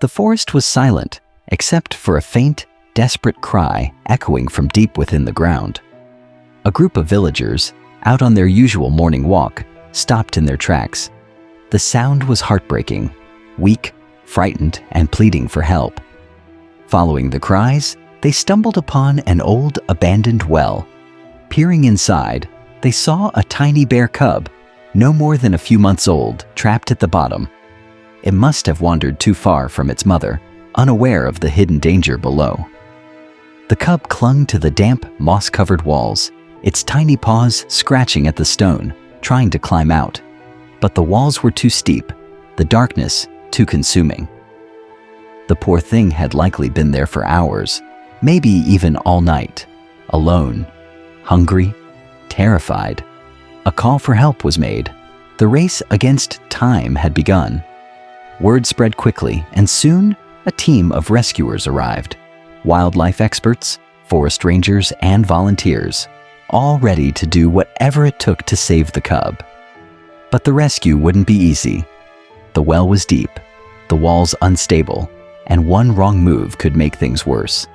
The forest was silent, except for a faint, desperate cry echoing from deep within the ground. A group of villagers, out on their usual morning walk, stopped in their tracks. The sound was heartbreaking, weak, frightened, and pleading for help. Following the cries, they stumbled upon an old, abandoned well. Peering inside, they saw a tiny bear cub, no more than a few months old, trapped at the bottom. It must have wandered too far from its mother, unaware of the hidden danger below. The cub clung to the damp, moss-covered walls, its tiny paws scratching at the stone, trying to climb out. But the walls were too steep, the darkness too consuming. The poor thing had likely been there for hours, maybe even all night, alone, hungry, terrified. A call for help was made. The race against time had begun. Word spread quickly, and soon a team of rescuers arrived. Wildlife experts, forest rangers, and volunteers, all ready to do whatever it took to save the cub. But the rescue wouldn't be easy. The well was deep, the walls unstable, and one wrong move could make things worse.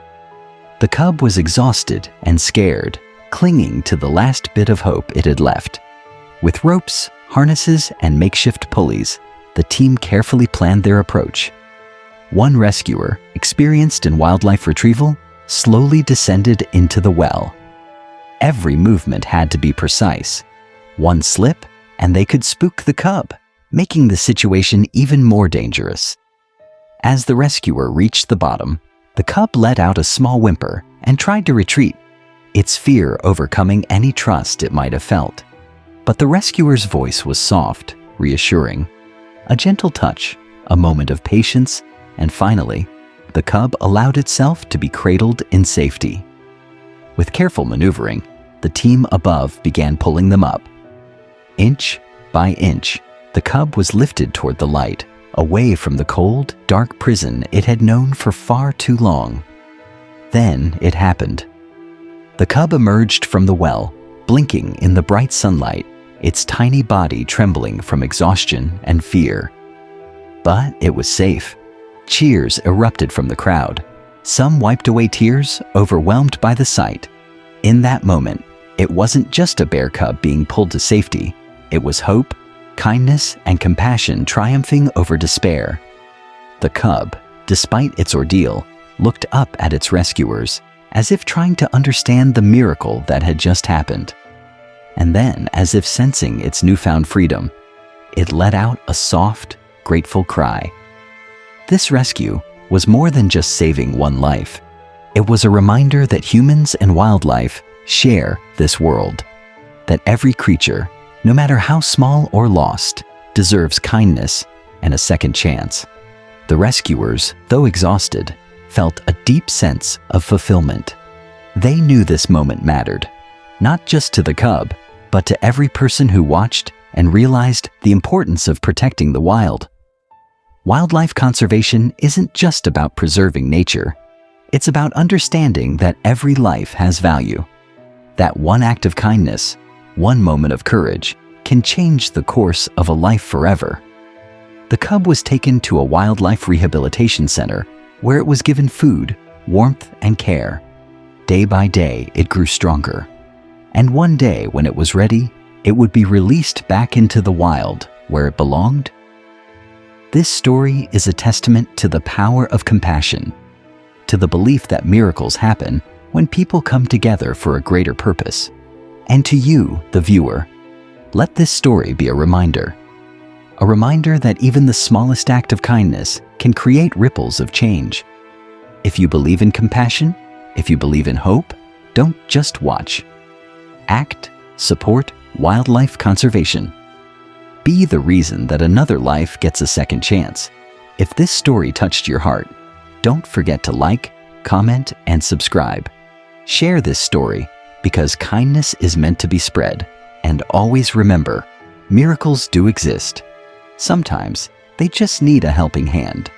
The cub was exhausted and scared, clinging to the last bit of hope it had left. With ropes, harnesses, and makeshift pulleys, the team carefully planned their approach. One rescuer, experienced in wildlife retrieval, slowly descended into the well. Every movement had to be precise. One slip, and they could spook the cub, making the situation even more dangerous. As the rescuer reached the bottom, the cub let out a small whimper and tried to retreat, its fear overcoming any trust it might have felt. But the rescuer's voice was soft, reassuring. A gentle touch, a moment of patience, and finally, the cub allowed itself to be cradled in safety. With careful maneuvering, the team above began pulling them up. Inch by inch, the cub was lifted toward the light, away from the cold, dark prison it had known for far too long. Then it happened. The cub emerged from the well, blinking in the bright sunlight, its tiny body trembling from exhaustion and fear. But it was safe. Cheers erupted from the crowd. Some wiped away tears, overwhelmed by the sight. In that moment, it wasn't just a bear cub being pulled to safety. It was hope, kindness, and compassion triumphing over despair. The cub, despite its ordeal, looked up at its rescuers, as if trying to understand the miracle that had just happened. And then, as if sensing its newfound freedom, it let out a soft, grateful cry. This rescue was more than just saving one life. It was a reminder that humans and wildlife share this world, that every creature, no matter how small or lost, deserves kindness and a second chance. The rescuers, though exhausted, felt a deep sense of fulfillment. They knew this moment mattered, not just to the cub, but to every person who watched and realized the importance of protecting the wild. Wildlife conservation isn't just about preserving nature. It's about understanding that every life has value. That one act of kindness, one moment of courage, can change the course of a life forever. The cub was taken to a wildlife rehabilitation center where it was given food, warmth, and care. Day by day, it grew stronger. And one day, when it was ready, it would be released back into the wild where it belonged. This story is a testament to the power of compassion, to the belief that miracles happen when people come together for a greater purpose. And to you, the viewer, let this story be a reminder that even the smallest act of kindness can create ripples of change. If you believe in compassion, if you believe in hope, don't just watch. Act, support wildlife conservation. Be the reason that another life gets a second chance. If this story touched your heart, don't forget to like, comment, and subscribe. Share this story because kindness is meant to be spread. And always remember, miracles do exist. Sometimes they just need a helping hand.